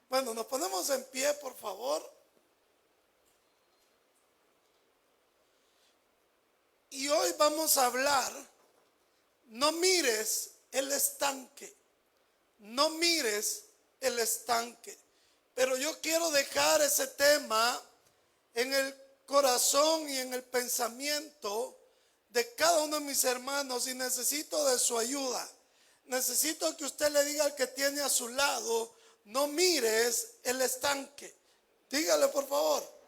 Bueno, nos ponemos en pie, por favor. Y hoy vamos a hablar, no mires el estanque, no mires el estanque. Pero yo quiero dejar ese tema en el corazón y en el pensamiento de cada uno de mis hermanos, y necesito de su ayuda. Necesito que usted le diga al que tiene a su lado: no mires el estanque. Dígale, por favor.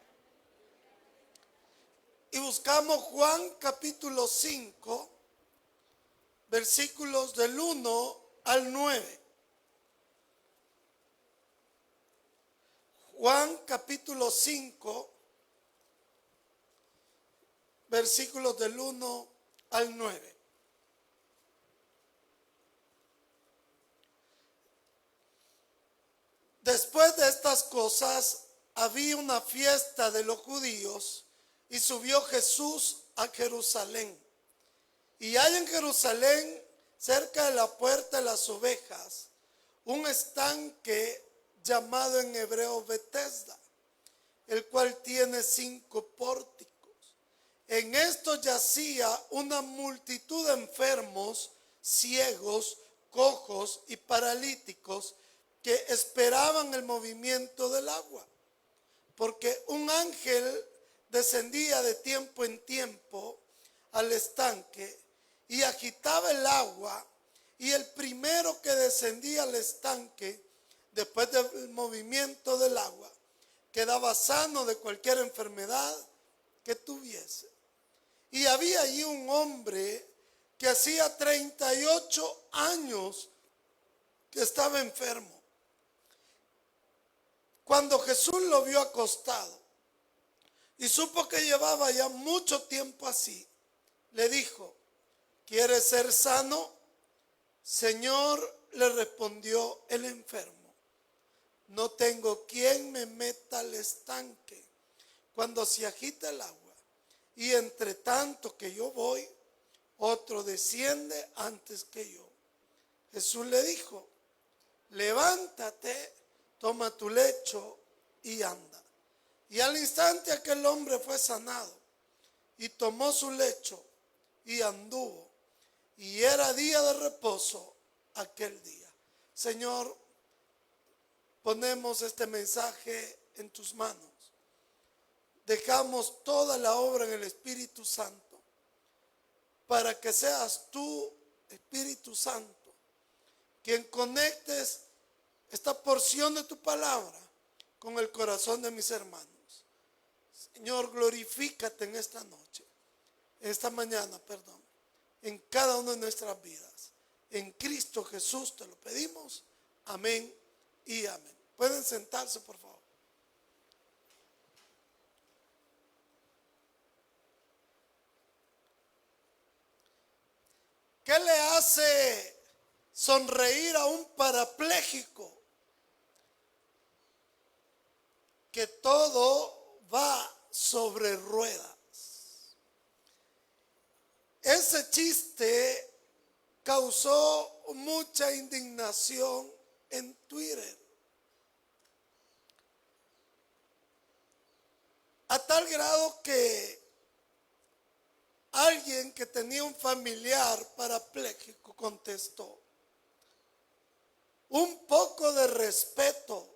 Y buscamos Juan capítulo 5, versículos del 1 al 9. Juan capítulo 5, versículos del 1 al 9. Después de estas cosas, había una fiesta de los judíos y subió Jesús a Jerusalén. Y hay en Jerusalén, cerca de la puerta de las ovejas, un estanque llamado en hebreo Betesda, el cual tiene 5 pórticos. En esto yacía una multitud de enfermos, ciegos, cojos y paralíticos que esperaban el movimiento del agua, porque un ángel descendía de tiempo en tiempo al estanque y agitaba el agua, y el primero que descendía al estanque después del movimiento del agua quedaba sano de cualquier enfermedad que tuviese. Y había allí un hombre que hacía 38 años que estaba enfermo. Cuando Jesús lo vio acostado y supo que llevaba ya mucho tiempo así, le dijo: ¿quieres ser sano? Señor, le respondió el enfermo, no tengo quien me meta al estanque cuando se agita el agua, y entre tanto que yo voy, otro desciende antes que yo. Jesús le dijo: levántate, toma tu lecho y anda. Y al instante aquel hombre fue sanado y tomó su lecho y anduvo. Y era día de reposo aquel día. Señor, ponemos este mensaje en tus manos. Dejamos toda la obra en el Espíritu Santo, para que seas tú, Espíritu Santo, quien conectes esta porción de tu palabra con el corazón de mis hermanos. Señor, glorifícate en esta noche, esta mañana, en cada una de nuestras vidas. En Cristo Jesús te lo pedimos. Amén y amén. Pueden sentarse, por favor. ¿Qué le hace sonreír a un parapléjico? Que todo va sobre ruedas. Ese chiste causó mucha indignación en Twitter, a tal grado que alguien que tenía un familiar parapléjico contestó: un poco de respeto,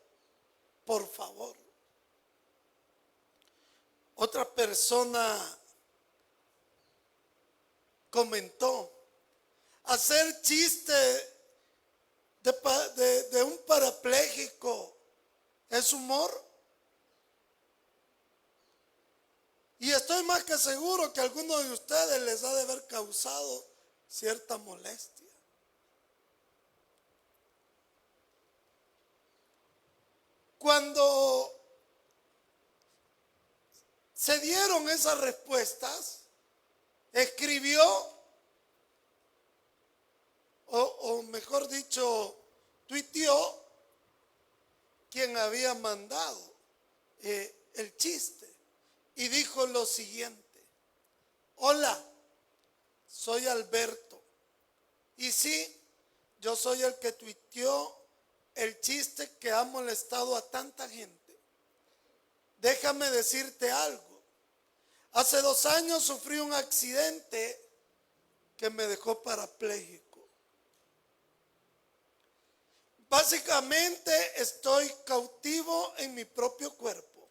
por favor. Otra persona comentó: hacer chiste de un parapléjico es humor. Y estoy más que seguro que a algunos de ustedes les ha de haber causado cierta molestia. Cuando se dieron esas respuestas, escribió, o mejor dicho, tuiteó quien había mandado el chiste, y dijo lo siguiente: hola, soy Alberto, y sí, yo soy el que tuiteó el chiste que ha molestado a tanta gente. Déjame decirte algo. Hace 2 años sufrí un accidente que me dejó parapléjico. Básicamente estoy cautivo en mi propio cuerpo,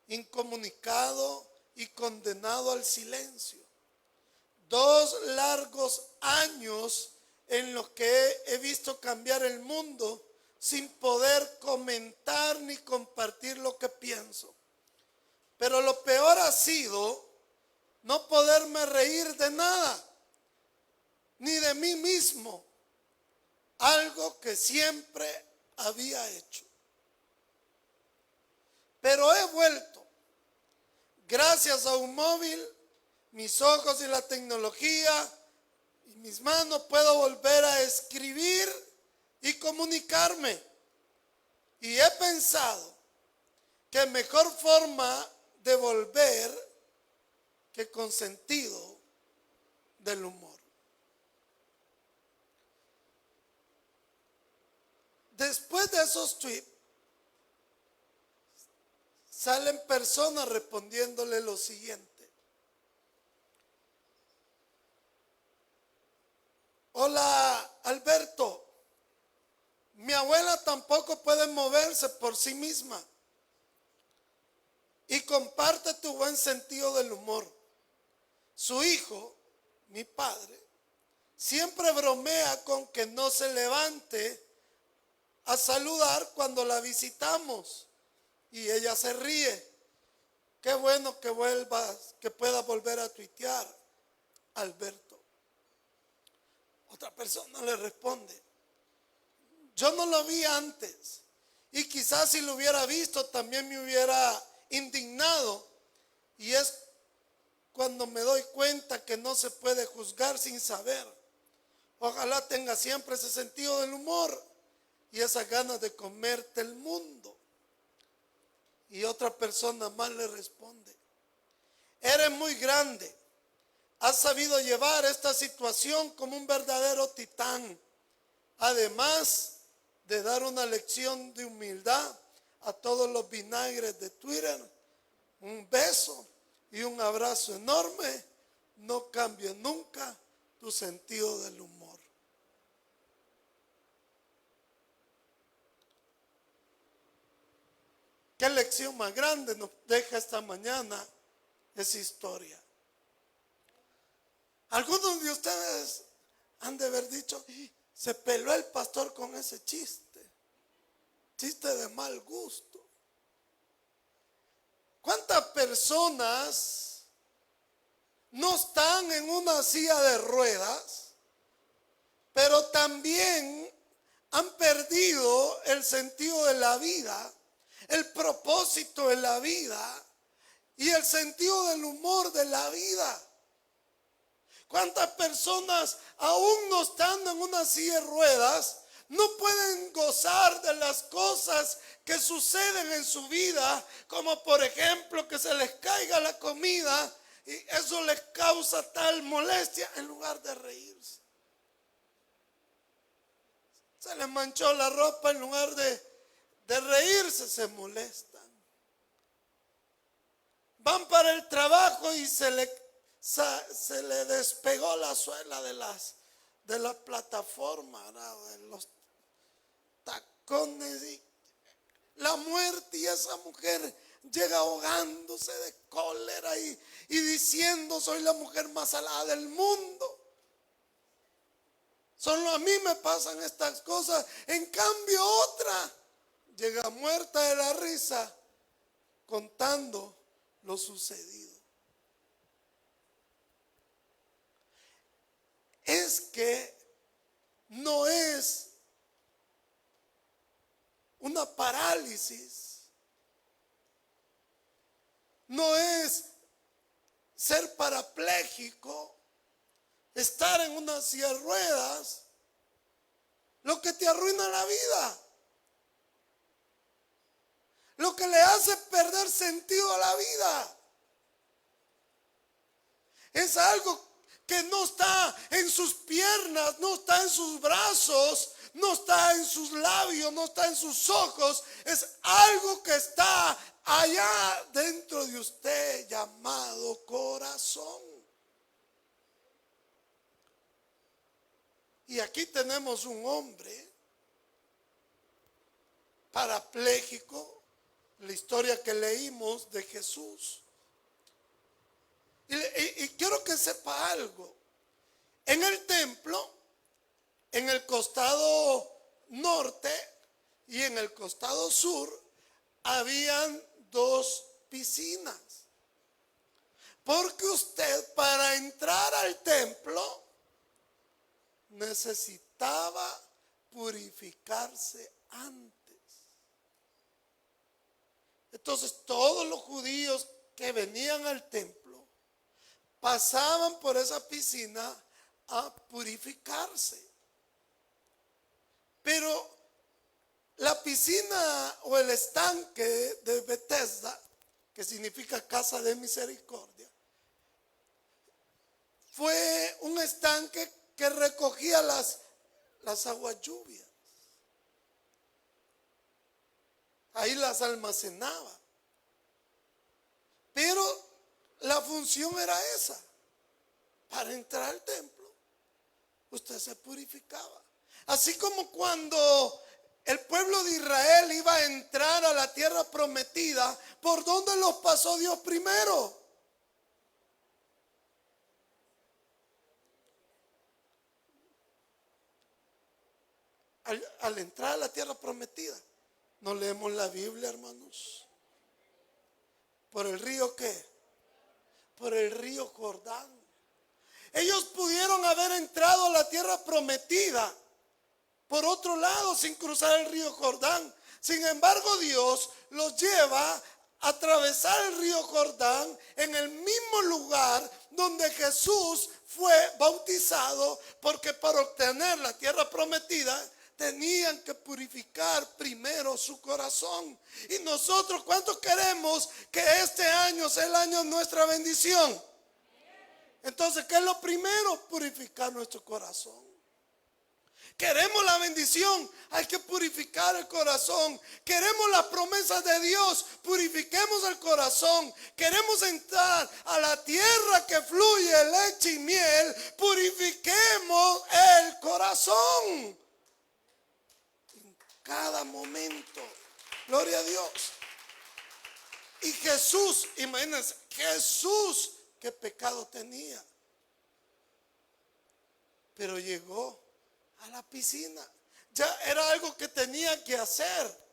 incomunicado y condenado al silencio. 2 largos años en los que he visto cambiar el mundo sin poder comentar ni compartir lo que pienso. Pero lo peor ha sido no poderme reír de nada, ni de mí mismo, algo que siempre había hecho. Pero he vuelto, gracias a un móvil, mis ojos y la tecnología y mis manos, puedo volver a escribir y comunicarme. Y he pensado que mejor forma de volver que con sentido del humor. Después de esos tweets, salen personas respondiéndole lo siguiente. Hola Alberto, mi abuela tampoco puede moverse por sí misma y comparte tu buen sentido del humor. Su hijo, mi padre, siempre bromea con que no se levante a saludar cuando la visitamos y ella se ríe. Qué bueno que vuelvas, que puedas volver a tuitear, Alberto. Otra persona le responde, yo no lo vi antes y quizás si lo hubiera visto también me hubiera indignado, y es cuando me doy cuenta que no se puede juzgar sin saber. Ojalá tenga siempre ese sentido del humor y esas ganas de comerte el mundo. Y otra persona más le responde, eres muy grande, has sabido llevar esta situación como un verdadero titán, además de dar una lección de humildad a todos los vinagres de Twitter. Un beso y un abrazo enorme. No cambie nunca tu sentido del humor. ¿Qué lección más grande nos deja esta mañana esa historia? Algunos de ustedes han de haber dicho, se peló el pastor con ese chiste de mal gusto. ¿Cuántas personas no están en una silla de ruedas, pero también han perdido el sentido de la vida, el propósito de la vida y el sentido del humor de la vida? ¿Cuántas personas aún no estando en una silla de ruedas no pueden gozar de las cosas que suceden en su vida, como por ejemplo que se les caiga la comida y eso les causa tal molestia, en lugar de reírse? Se les manchó la ropa, en lugar de reírse se molestan. Van para el trabajo y se le despegó la suela de la plataforma, ¿no?, de los tacones, y la muerte, y esa mujer llega ahogándose de cólera y diciendo, soy la mujer más salada del mundo. Solo a mí me pasan estas cosas. En cambio otra llega muerta de la risa contando lo sucedido. Es que no es una parálisis, no es ser parapléjico, estar en una silla de ruedas, lo que te arruina la vida, lo que le hace perder sentido a la vida. Es algo que no está en sus piernas, no está en sus brazos, no está en sus labios, no está en sus ojos, es algo que está allá dentro de usted llamado corazón. Y aquí tenemos un hombre parapléjico, la historia que leímos de Jesús. Y quiero que sepa algo. En el templo, en el costado norte y en el costado sur, habían dos piscinas. Porque usted, para entrar al templo, necesitaba purificarse antes. Entonces todos los judíos que venían al templo pasaban por esa piscina a purificarse. Pero la piscina o el estanque de Bethesda, que significa casa de misericordia, fue un estanque que recogía las aguas lluvias. Ahí las almacenaba. Pero la función era esa. Para entrar al templo, usted se purificaba. Así como cuando el pueblo de Israel iba a entrar a la tierra prometida, ¿por dónde los pasó Dios primero? Al entrar a la tierra prometida, no leemos la Biblia, hermanos. ¿Por el río qué? Por el río Jordán. Ellos pudieron haber entrado a la tierra prometida por otro lado sin cruzar el río Jordán. Sin embargo, Dios los lleva a atravesar el río Jordán en el mismo lugar donde Jesús fue bautizado, porque para obtener la tierra prometida tenían que purificar primero su corazón. Y nosotros, ¿cuántos queremos que este año sea el año de nuestra bendición? Entonces, ¿qué es lo primero? Purificar nuestro corazón. Queremos la bendición, hay que purificar el corazón. Queremos las promesas de Dios, purifiquemos el corazón. Queremos entrar a la tierra que fluye leche y miel, purifiquemos el corazón. En cada momento, gloria a Dios. Y Jesús, imagínense, Jesús, ¿qué pecado tenía? Pero llegó a la piscina. Ya era algo que tenía que hacer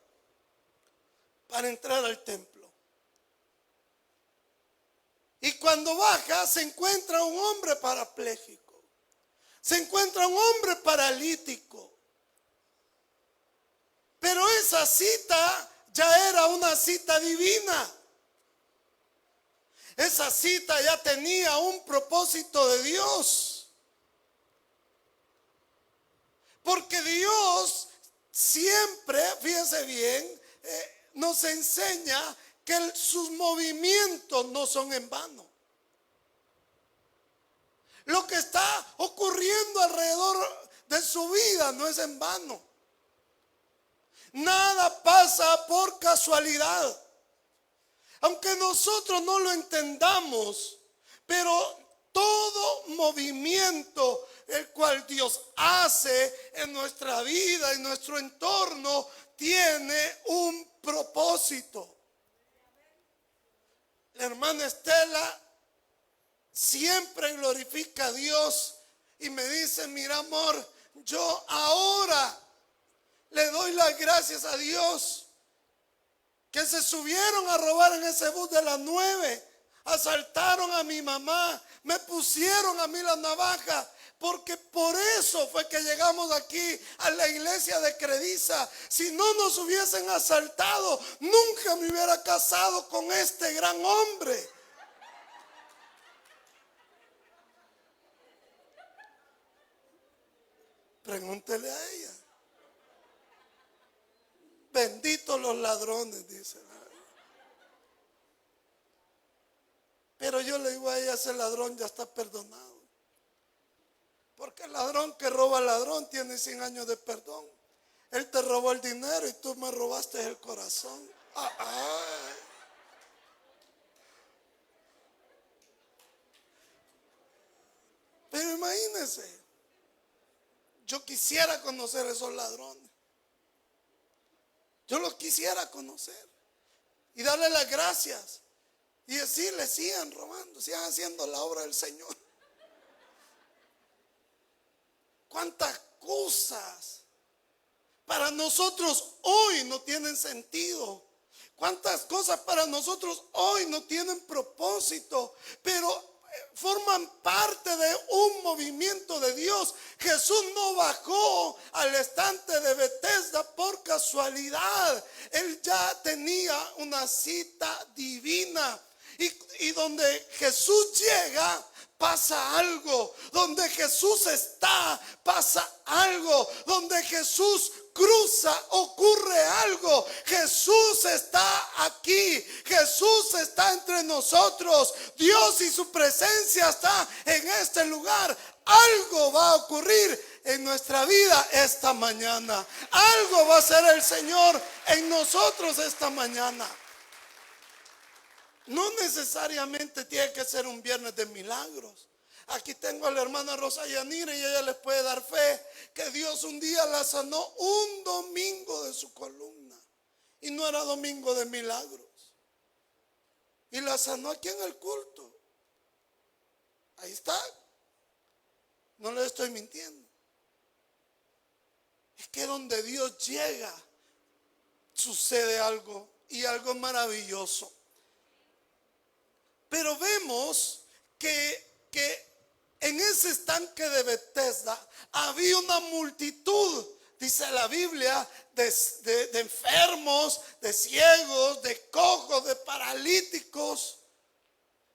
para entrar al templo. Y cuando baja se encuentra un hombre parapléjico. Se encuentra un hombre paralítico. Pero esa cita ya era una cita divina. Esa cita ya tenía un propósito de Dios. Porque Dios siempre, fíjense bien, nos enseña que sus movimientos no son en vano. Lo que está ocurriendo alrededor de su vida no es en vano. Nada pasa por casualidad. Aunque nosotros no lo entendamos, pero todo movimiento el cual Dios hace en nuestra vida, en nuestro entorno, tiene un propósito. La hermana Estela siempre glorifica a Dios y me dice: mira, amor, yo ahora le doy las gracias a Dios que se subieron a robar en ese bus de las 9, asaltaron a mi mamá, me pusieron a mí la navaja, porque por eso fue que llegamos aquí a la iglesia de Crediza. Si no nos hubiesen asaltado, nunca me hubiera casado con este gran hombre. Pregúntele a ella. Benditos los ladrones, dice. Pero yo le digo a ella: ese ladrón ya está perdonado. Porque el ladrón que roba al ladrón tiene 100 años de perdón. Él te robó el dinero y tú me robaste el corazón. Ay. Pero imagínense, yo quisiera conocer a esos ladrones. Yo los quisiera conocer y darle las gracias y decirle: sigan robando, sigan haciendo la obra del Señor. Cuántas cosas para nosotros hoy no tienen sentido. Cuántas cosas para nosotros hoy no tienen propósito, pero forman parte de un movimiento de Dios. Jesús no bajó al estante de Betesda por casualidad. Él ya tenía una cita divina. Y donde Jesús llega, pasa algo. Donde Jesús está, pasa algo. Donde Jesús cruza, ocurre algo. Jesús está aquí. Jesús está entre nosotros. Dios y su presencia está en este lugar. Algo va a ocurrir en nuestra vida esta mañana. Algo va a hacer el Señor en nosotros esta mañana. No necesariamente tiene que ser un viernes de milagros. Aquí tengo a la hermana Rosa Yanira y ella les puede dar fe que Dios un día la sanó un domingo de su columna. Y no era domingo de milagros. Y la sanó aquí en el culto. Ahí está. No le estoy mintiendo. Es que donde Dios llega, sucede algo, y algo maravilloso. Pero vemos que en ese estanque de Betesda había una multitud, dice la Biblia, de enfermos, de ciegos, de cojos, de paralíticos.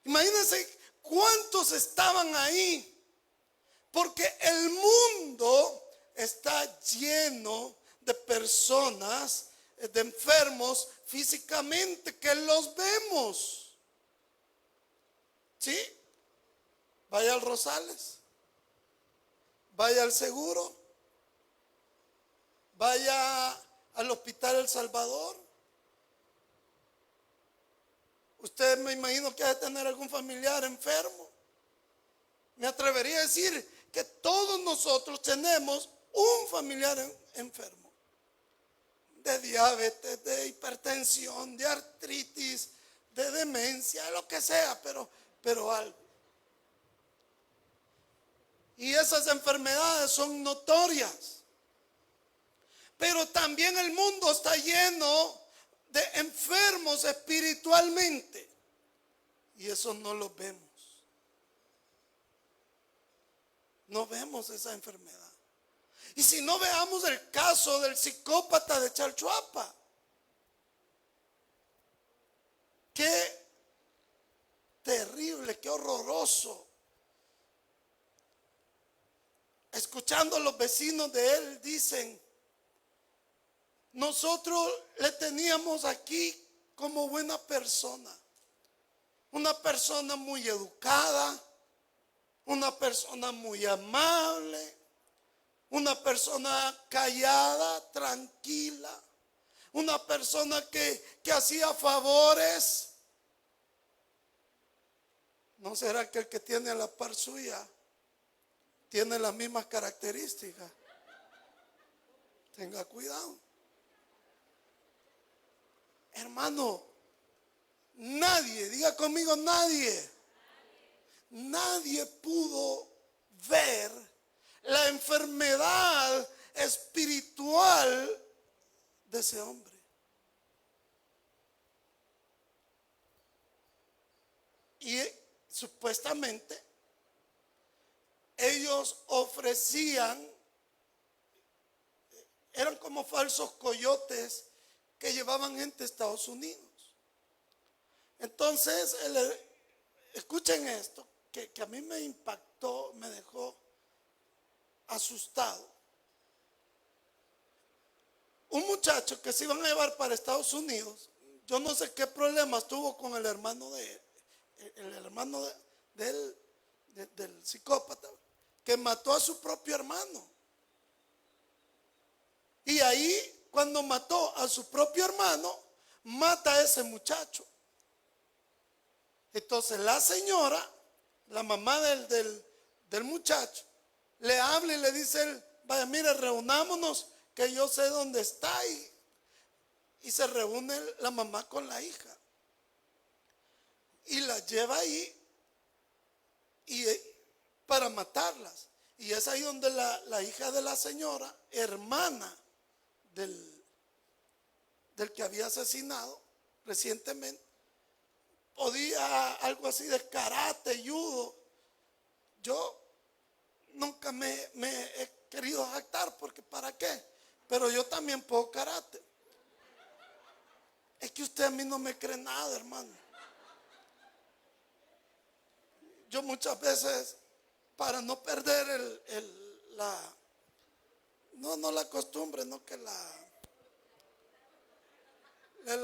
Imagínense cuántos estaban ahí. Porque el mundo está lleno de personas, de enfermos físicamente, que los vemos. ¿Sí? Vaya al Rosales, vaya al Seguro, vaya al Hospital El Salvador. Usted, me imagino que ha de tener algún familiar enfermo. Me atrevería a decir que todos nosotros tenemos un familiar enfermo, de diabetes, de hipertensión, de artritis, de demencia, lo que sea, pero algo. Y esas enfermedades son notorias. Pero también el mundo está lleno de enfermos espiritualmente. Y eso no lo vemos. No vemos esa enfermedad. Y si no, veamos el caso del psicópata de Chalchuapa. Qué terrible, qué horroroso. Escuchando a los vecinos de él, dicen: nosotros le teníamos aquí como buena persona. Una persona muy educada, una persona muy amable, una persona callada, tranquila, una persona que hacía favores. ¿No será que el que tiene a la par suya tiene las mismas características? Tenga cuidado. Hermano, nadie, diga conmigo, nadie pudo ver la enfermedad espiritual de ese hombre. Y supuestamente ellos ofrecían, eran como falsos coyotes que llevaban gente a Estados Unidos. Entonces, escuchen esto, que a mí me impactó, me dejó asustado. Un muchacho que se iban a llevar para Estados Unidos, yo no sé qué problemas tuvo con el hermano del psicópata, que mató a su propio hermano. Y ahí, cuando mató a su propio hermano, mata a ese muchacho. Entonces la señora, la mamá del muchacho, le habla y le dice él: vaya, mire, reunámonos, que yo sé dónde está. Y se reúne la mamá con la hija y la lleva ahí para matarlas. Y es ahí donde la hija de la señora, hermana del que había asesinado recientemente, podía algo así de karate, judo. Yo nunca me he querido jactar, porque ¿para qué? Pero yo también puedo karate. Es que usted a mí no me cree nada, hermano. Yo muchas veces, para no perder no la costumbre, no que la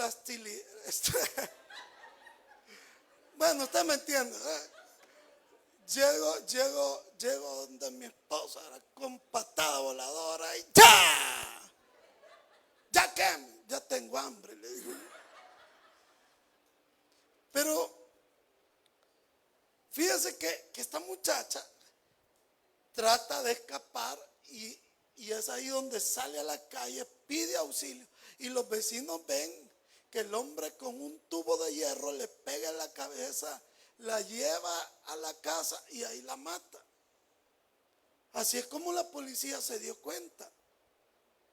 estilidad. Bueno, usted me entiende. Llego donde mi esposa, con patada voladora, y ¡ya! ¿Ya qué? Ya tengo hambre, le digo. Pero fíjese que esta muchacha trata de escapar y es ahí donde sale a la calle, pide auxilio, y los vecinos ven que el hombre con un tubo de hierro le pega en la cabeza, la lleva a la casa y ahí la mata. Así es como la policía se dio cuenta.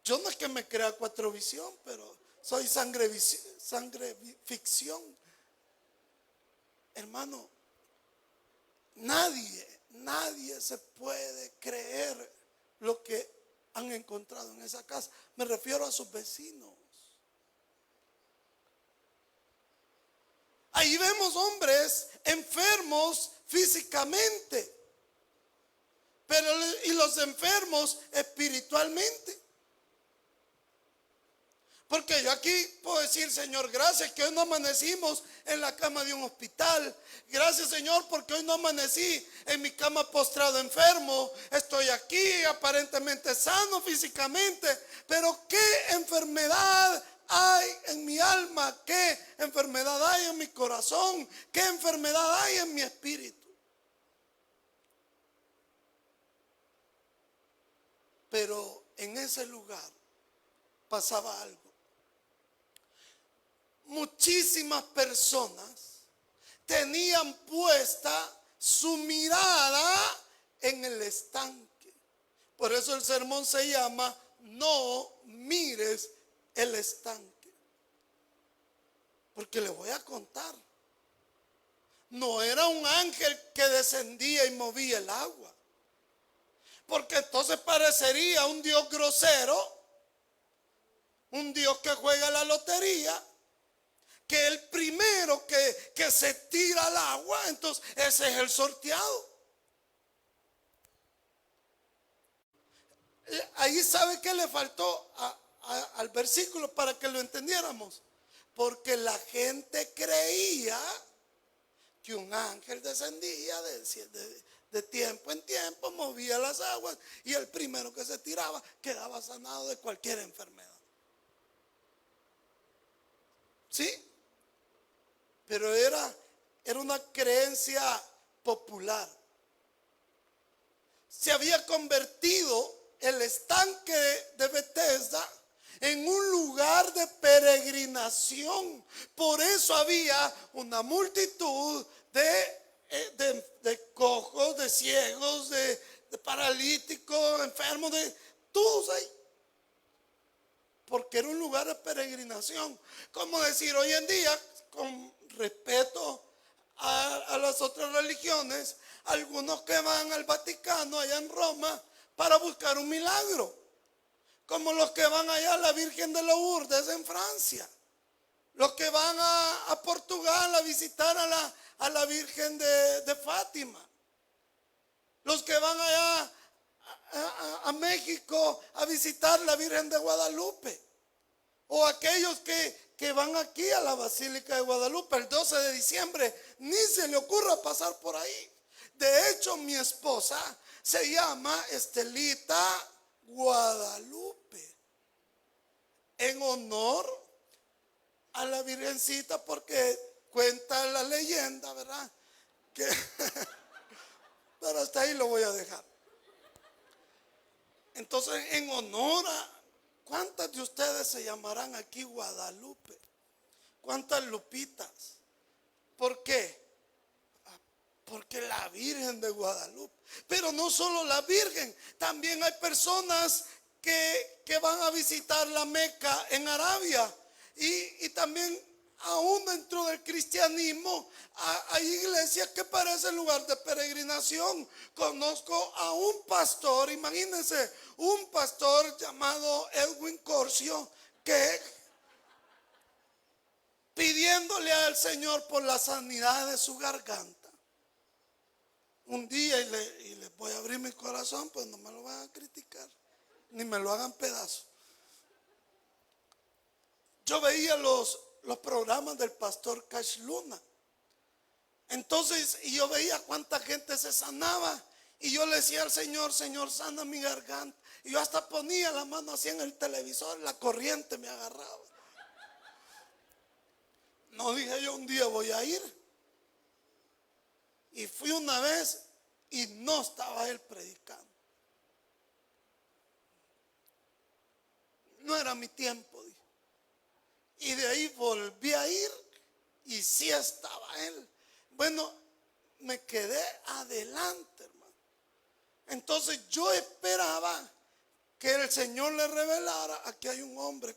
Yo no es que me crea cuatro visión, pero soy sangre ficción. Hermano, nadie se puede creer lo que han encontrado en esa casa. Me refiero a sus vecinos. Ahí vemos hombres enfermos físicamente, y los enfermos espiritualmente. Porque yo aquí puedo decir: Señor, gracias que hoy no amanecimos en la cama de un hospital. Gracias, Señor, porque hoy no amanecí en mi cama postrado enfermo. Estoy aquí aparentemente sano físicamente, pero ¿qué enfermedad hay en mi alma? ¿Qué enfermedad hay en mi corazón? ¿Qué enfermedad hay en mi espíritu? Pero en ese lugar pasaba algo. Muchísimas personas tenían puesta su mirada en el estanque. Por eso el sermón se llama: no mires el estanque. Porque le voy a contar, no era un ángel que descendía y movía el agua, porque entonces parecería un Dios grosero, un Dios que juega la lotería, que el primero que se tira al agua, entonces ese es el sorteado. Ahí sabe que le faltó al versículo para que lo entendiéramos, porque la gente creía que un ángel descendía de tiempo en tiempo, movía las aguas, y el primero que se tiraba quedaba sanado de cualquier enfermedad. ¿Sí? Pero era una creencia popular. Se había convertido el estanque de Bethesda en un lugar de peregrinación. Por eso había una multitud de cojos, de ciegos, de paralíticos, enfermos, de todos ahí. Porque era un lugar de peregrinación. Como decir hoy en día, con respeto a las otras religiones, algunos que van al Vaticano allá en Roma para buscar un milagro, como los que van allá a la Virgen de Lourdes en Francia, los que van a Portugal a visitar a la Virgen de Fátima, los que van allá a México a visitar la Virgen de Guadalupe, o aquellos que van aquí a la Basílica de Guadalupe el 12 de diciembre, ni se le ocurra pasar por ahí. De hecho, mi esposa se llama Estelita Guadalupe. en honor a la Virgencita, porque cuenta la leyenda, ¿verdad? Que pero hasta ahí lo voy a dejar. Entonces, en honor a, ¿cuántas de ustedes se llamarán aquí Guadalupe? ¿Cuántas Lupitas? ¿Por qué? Porque la Virgen de Guadalupe. Pero no solo la Virgen, también hay personas que van a visitar la Meca en Arabia. Y también aún dentro del cristianismo hay iglesias que parecen lugar de peregrinación. Conozco a un pastor, imagínense, un pastor llamado Edwin Corcio, que pidiéndole al Señor por la sanidad de su garganta. Un día, y les voy a abrir mi corazón, pues no me lo van a criticar, ni me lo hagan pedazos. Yo veía los programas del pastor Cash Luna. Entonces, y yo veía cuánta gente se sanaba. Y yo le decía al Señor, Señor, sana mi garganta. Y yo hasta ponía la mano así en el televisor, la corriente me agarraba. No dije yo un día voy a ir. Y fui una vez y no estaba él predicando. No era mi tiempo, dije. Y de ahí volví a ir y sí estaba él. Bueno, me quedé adelante, hermano. Entonces yo esperaba que el Señor le revelara: aquí hay un hombre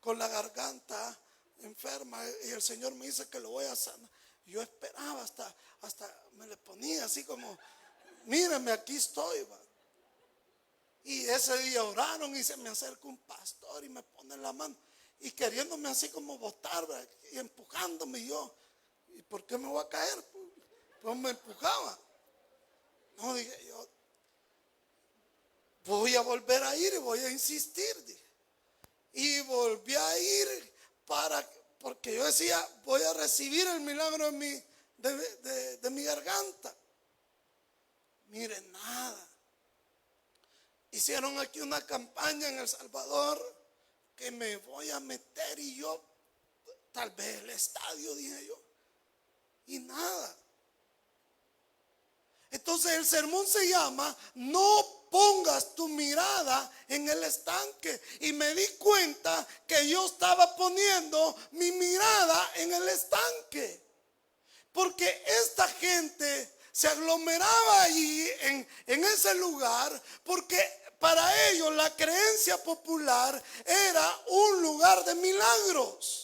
con la garganta enferma y el Señor me dice que lo voy a sanar. Yo esperaba hasta me le ponía así como, mírame, aquí estoy, va. Y ese día oraron y se me acerca un pastor y me pone la mano y queriéndome así como botar, ¿verdad? Y empujándome. Y yo, ¿y por qué me voy a caer? Pues me empujaba. No, dije yo, voy a volver a ir y voy a insistir, dije. Y volví a ir porque yo decía, voy a recibir el milagro de mi garganta. Miren, nada. Hicieron aquí una campaña en El Salvador que me voy a meter y yo, tal vez el estadio, dije yo. Y nada. Entonces el sermón se llama no pongas tu mirada en el estanque. Y me di cuenta que yo estaba poniendo mi mirada en el estanque. Porque esta gente se aglomeraba allí en ese lugar porque para ellos la creencia popular era un lugar de milagros.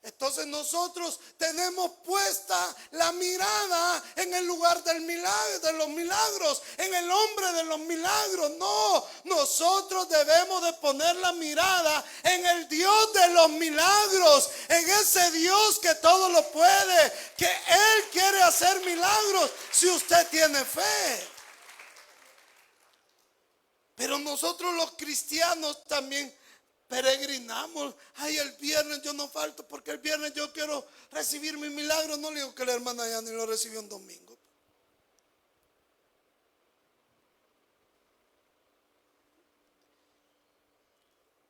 Entonces nosotros tenemos puesta la mirada en el lugar del milagro, de los milagros, en el hombre de los milagros. No, nosotros debemos de poner la mirada en el Dios de los milagros, en ese Dios que todo lo puede, que Él quiere hacer milagros si usted tiene fe. Pero nosotros los cristianos también peregrinamos. Ay, el viernes yo no falto porque el viernes yo quiero recibir mi milagro. No le digo que la hermana ya ni lo recibió un domingo.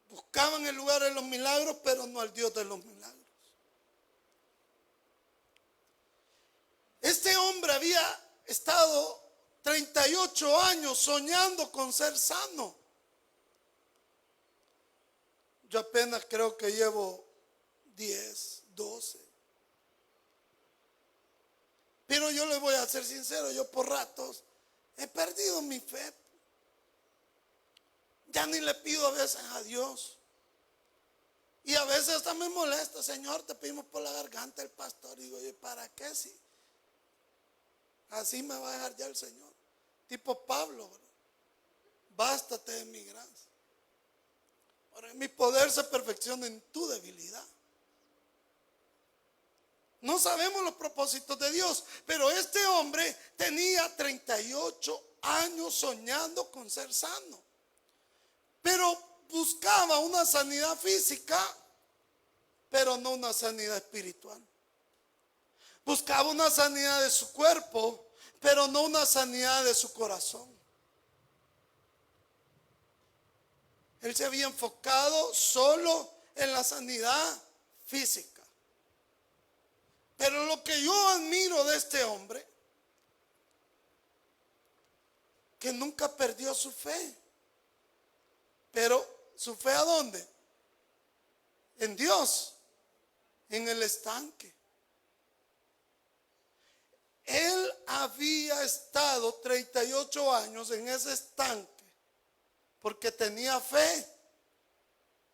Buscaban el lugar de los milagros, pero no al Dios de los milagros. Este hombre había estado 38 años soñando con ser sano. Yo apenas creo que llevo 10, 12. Pero yo le voy a ser sincero, yo por ratos he perdido mi fe. Ya ni le pido a veces a Dios. Y a veces hasta me molesta: Señor, te pedimos por la garganta el pastor. Y digo, ¿y para qué? Si así me va a dejar ya el Señor. Tipo Pablo, ¿verdad? Bástate de mi gracia. Ahora, mi poder se perfecciona en tu debilidad. No sabemos los propósitos de Dios, pero este hombre tenía 38 años soñando con ser sano. Pero buscaba una sanidad física, pero no una sanidad espiritual. Buscaba una sanidad de su cuerpo, pero no una sanidad de su corazón. Él se había enfocado solo en la sanidad física. Pero lo que yo admiro de este hombre, que nunca perdió su fe. Pero ¿su fe a dónde? En Dios, en el estanque. Él había estado 38 años en ese estanque porque tenía fe,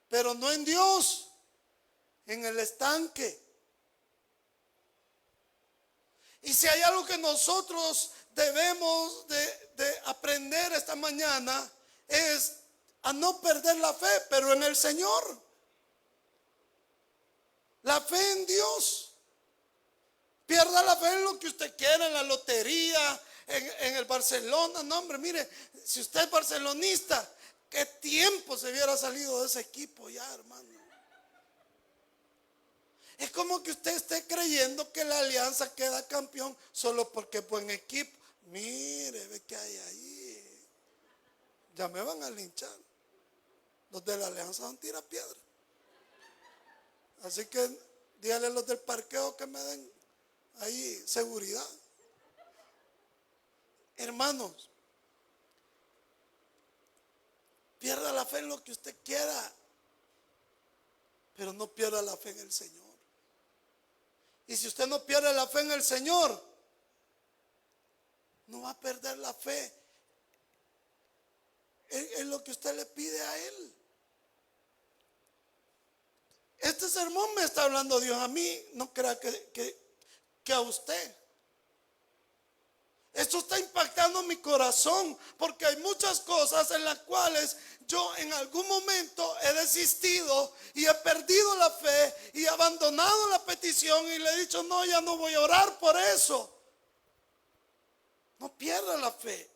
pero no en Dios, en el estanque. Y si hay algo que nosotros debemos de aprender esta mañana, es a no perder la fe, pero en el Señor. La fe en Dios. Pierda la fe en lo que usted quiera, en la lotería, en el Barcelona. No, hombre, mire, si usted es barcelonista, qué tiempo se hubiera salido de ese equipo ya, hermano. Es como que usted esté creyendo que la Alianza queda campeón solo porque es buen equipo. Mire, ve que hay ahí. Ya me van a linchar. Los de la Alianza son tirapiedra. Así que dígale a los del parqueo que me den ahí seguridad. Hermanos, pierda la fe en lo que usted quiera, pero no pierda la fe en el Señor. Y si usted no pierde la fe en el Señor, no va a perder la fe en lo que usted le pide a Él. Este sermón me está hablando Dios a mí, no crea que a usted. Esto está impactando mi corazón porque hay muchas cosas en las cuales yo en algún momento he desistido y he perdido la fe y he abandonado la petición y le he dicho, no, ya no voy a orar por eso. No pierda la fe.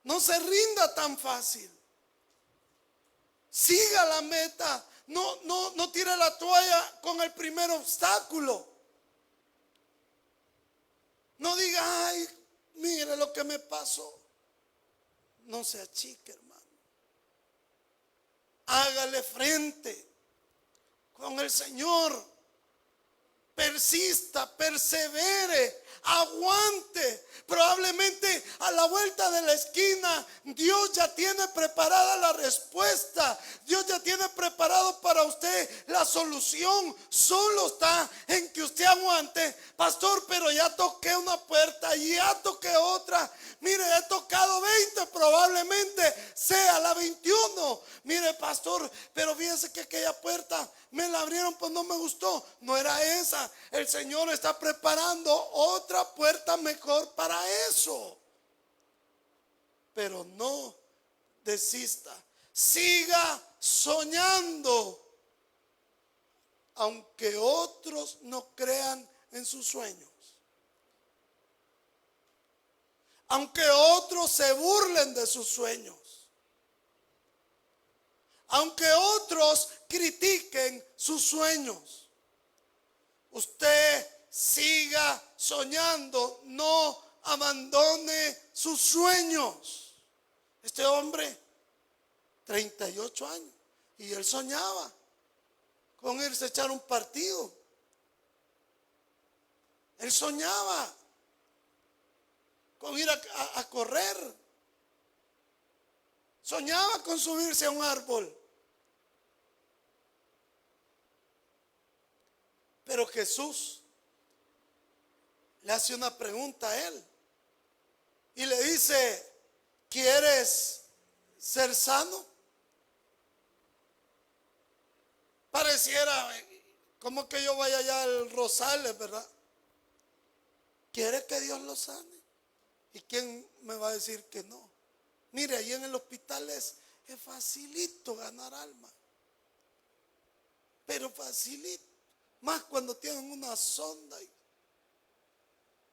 No se rinda tan fácil. Siga la meta. No tire la toalla con el primer obstáculo. No diga, ay, mire lo que me pasó. No se achique, hermano. Hágale frente con el Señor. Persista, persevere, aguante. Probablemente a la vuelta de la esquina Dios ya tiene preparada la respuesta. Dios ya tiene preparado para usted la solución. Solo está en que usted aguante. Pastor, pero ya toqué una puerta y ya toqué otra. Mire, he tocado 20, probablemente sea la 21. Mire, pastor, pero fíjese que aquella puerta me la abrieron, pues no me gustó. No era esa. El Señor está preparando otra puerta mejor para eso. Pero no desista. Siga soñando. Aunque otros no crean en sus sueños. Aunque otros se burlen de sus sueños. Aunque otros critiquen sus sueños. Usted siga soñando, no abandone sus sueños. Este hombre, 38 años, y él soñaba con irse a echar un partido. Él soñaba con ir a correr. Soñaba con subirse a un árbol. Pero Jesús le hace una pregunta a él y le dice, ¿quieres ser sano? Pareciera como que yo vaya allá al Rosales, ¿verdad? ¿Quiere que Dios lo sane? ¿Y quién me va a decir que no? Mire, ahí en el hospital es facilito ganar alma. Pero facilito. Más cuando tienen una sonda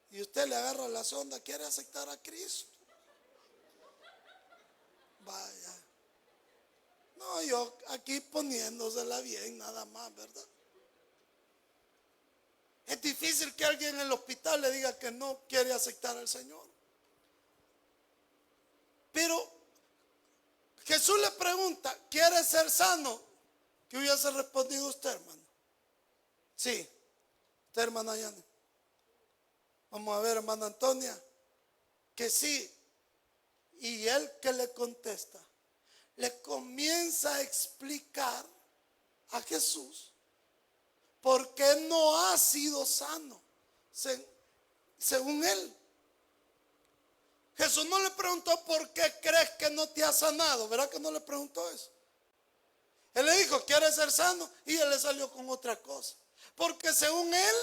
y usted le agarra la sonda, quiere aceptar a Cristo. Vaya. No, yo aquí poniéndosela bien nada más, ¿verdad? Es difícil que alguien en el hospital le diga que no quiere aceptar al Señor. Pero Jesús le pregunta, ¿quiere ser sano? ¿Qué hubiese respondido usted, hermano? Sí. Usted, hermana Yani. Vamos a ver, hermana Antonia, que sí. Y él que le contesta, le comienza a explicar a Jesús por qué no ha sido sano, según él. Jesús no le preguntó por qué crees que no te ha sanado, ¿verdad que no le preguntó eso? Él le dijo, ¿quieres ser sano? Y él le salió con otra cosa. Porque según él,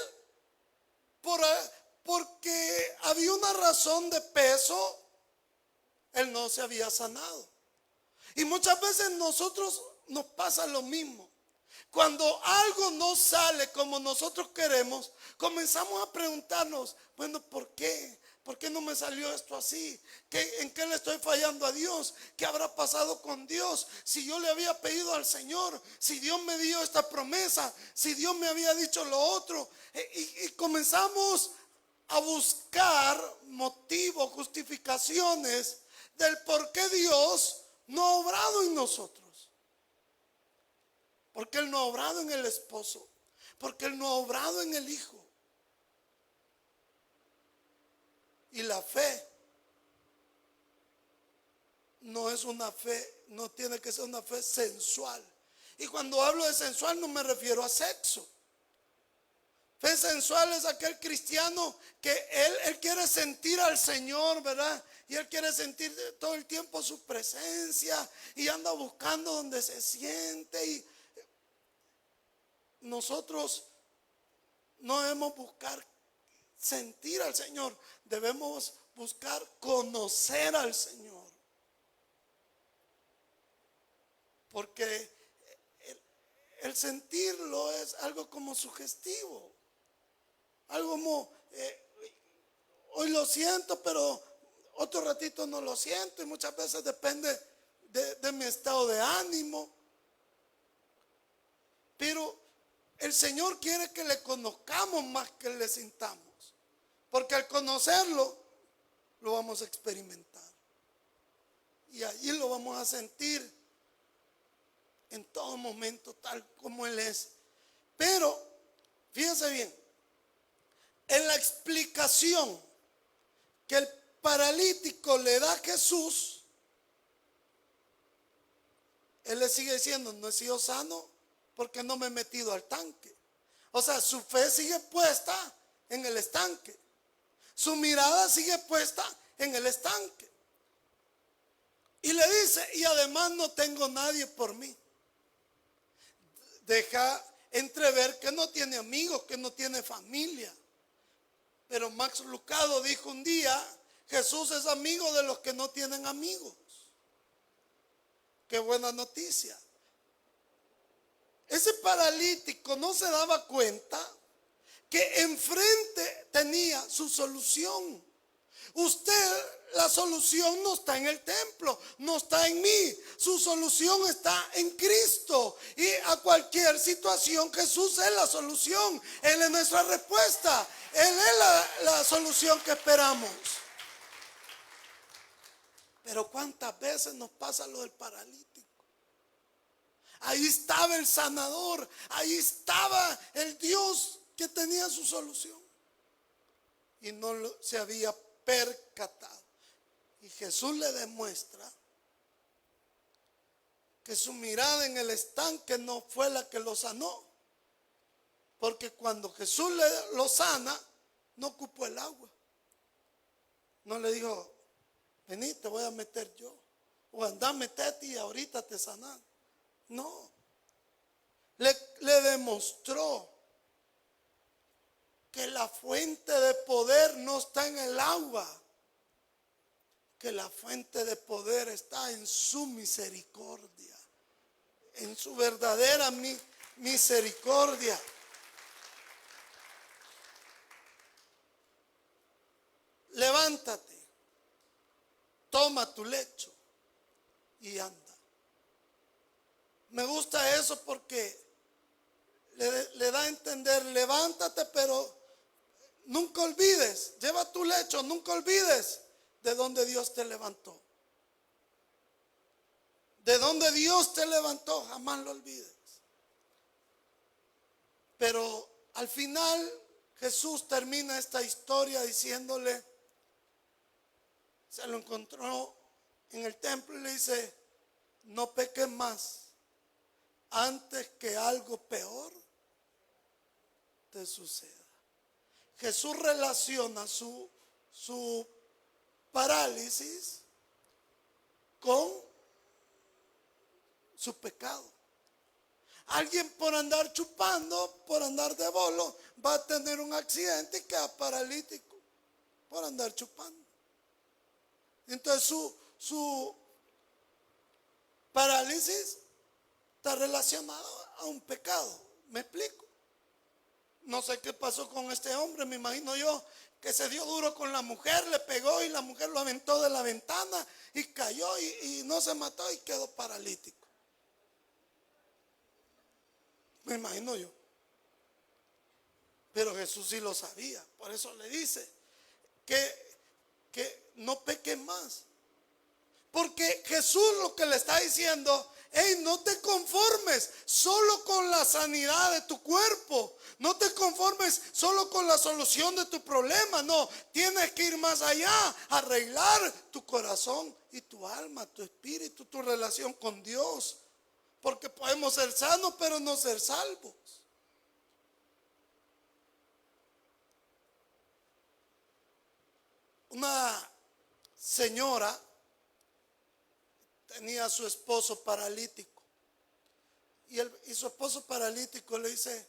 porque había una razón de peso, él no se había sanado. Y muchas veces nosotros nos pasa lo mismo. Cuando algo no sale como nosotros queremos, comenzamos a preguntarnos, bueno, ¿por qué? ¿Por qué no me salió esto así? ¿En qué le estoy fallando a Dios? ¿Qué habrá pasado con Dios? Si yo le había pedido al Señor, si Dios me dio esta promesa, si Dios me había dicho lo otro. Y comenzamos a buscar motivos, justificaciones del por qué Dios no ha obrado en nosotros. Porque Él no ha obrado en el esposo. Porque Él no ha obrado en el hijo. Y la fe no es una fe, no tiene que ser una fe sensual. Y cuando hablo de sensual no me refiero a sexo. Fe sensual es aquel cristiano que él quiere sentir al Señor, ¿verdad? Y él quiere sentir todo el tiempo su presencia y anda buscando donde se siente. Y nosotros no debemos buscar sentir al Señor, debemos buscar conocer al Señor. Porque el sentirlo es algo como sugestivo. Algo como, hoy lo siento, pero otro ratito no lo siento. Y muchas veces depende de mi estado de ánimo. Pero el Señor quiere que le conozcamos más que le sintamos. Porque al conocerlo, lo vamos a experimentar. Y allí lo vamos a sentir en todo momento, tal como Él es. Pero, fíjense bien, en la explicación que el paralítico le da a Jesús, Él le sigue diciendo, no he sido sano porque no me he metido al tanque. O sea, su fe sigue puesta en el estanque. Su mirada sigue puesta en el estanque. Y le dice, y además no tengo nadie por mí. Deja entrever que no tiene amigos, que no tiene familia. Pero Max Lucado dijo un día, Jesús es amigo de los que no tienen amigos. Qué buena noticia. Ese paralítico no se daba cuenta que enfrente tenía su solución. Usted, la solución no está en el templo, no está en mí. Su solución está en Cristo. Y a cualquier situación Jesús es la solución. Él es nuestra respuesta. Él es la solución que esperamos. Pero ¿cuántas veces nos pasa lo del paralítico? Ahí estaba el sanador, ahí estaba el Dios que tenía su solución. Y no se había percatado. Y Jesús le demuestra que su mirada en el estanque no fue la que lo sanó. Porque cuando Jesús lo sana, no ocupó el agua. No le dijo, vení, te voy a meter yo. O andá, metete y ahorita te sanan. No. Le demostró que la fuente de poder no está en el agua, que la fuente de poder está en su misericordia, en su verdadera misericordia. Levántate, toma tu lecho y anda. Me gusta eso porque le da a entender, levántate, pero nunca olvides, lleva tu lecho, nunca olvides de donde Dios te levantó. de donde Dios te levantó, jamás lo olvides. Pero al final Jesús termina esta historia diciéndole, se lo encontró en el templo y le dice, no peques más antes que algo peor te suceda. Jesús relaciona su parálisis con su pecado. Alguien por andar chupando, por andar de bolo, va a tener un accidente y queda paralítico por andar chupando. Entonces su parálisis está relacionado a un pecado. ¿Me explico? No sé qué pasó con este hombre, me imagino yo que se dio duro con la mujer, le pegó y la mujer lo aventó de la ventana y cayó y no se mató y quedó paralítico. Me imagino yo. Pero Jesús sí lo sabía, por eso le dice que no peques más. Porque Jesús lo que le está diciendo, hey, no te conformes solo con la sanidad de tu cuerpo. No te conformes solo con la solución de tu problema. No, tienes que ir más allá, arreglar tu corazón y tu alma, tu espíritu, tu relación con Dios. Porque podemos ser sanos, pero no ser salvos. Una señora tenía a su esposo paralítico. Y su esposo paralítico le dice,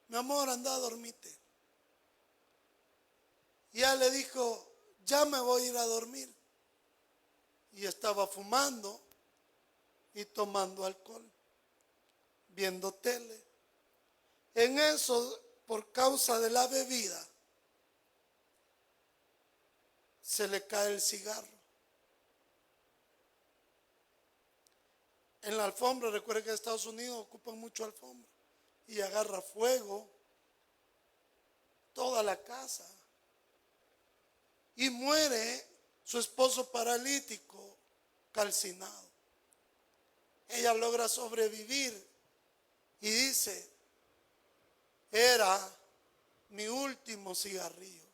mi amor, anda a dormirte. Y ella le dijo, ya me voy a ir a dormir. Y estaba fumando y tomando alcohol, viendo tele. En eso, por causa de la bebida, se le cae el cigarro. En la alfombra, recuerden que en Estados Unidos ocupan mucho alfombra. Y agarra fuego toda la casa. Y muere su esposo paralítico, calcinado. Ella logra sobrevivir y dice, era mi último cigarrillo.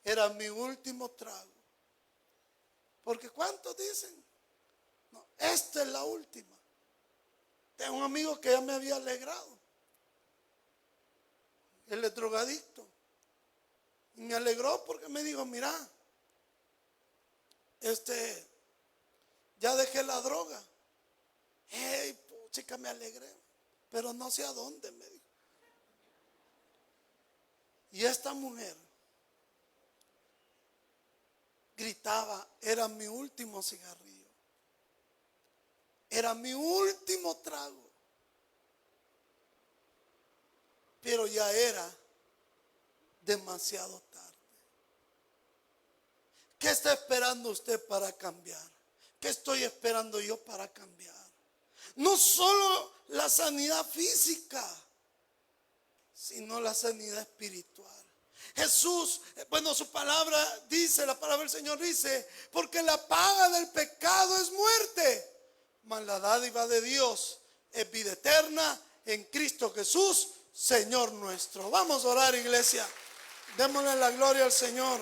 Era mi último trago. Porque ¿cuántos dicen? No, esta es la última. Tengo un amigo que ya me había alegrado. Él es drogadicto. Y me alegró porque me dijo, mira, ya dejé la droga. Hey, chica, me alegré. Pero no sé a dónde, me dijo. Y esta mujer gritaba, era mi último cigarrillo. Era mi último trago. Pero ya era demasiado tarde. ¿Qué está esperando usted para cambiar? ¿Qué estoy esperando yo para cambiar? No solo la sanidad física, sino la sanidad espiritual. Jesús, bueno, su palabra dice, la palabra del Señor dice, porque la paga del pecado es muerte, mas la dádiva de Dios es vida eterna en Cristo Jesús, Señor nuestro. Vamos a orar, iglesia. Démosle la gloria al Señor.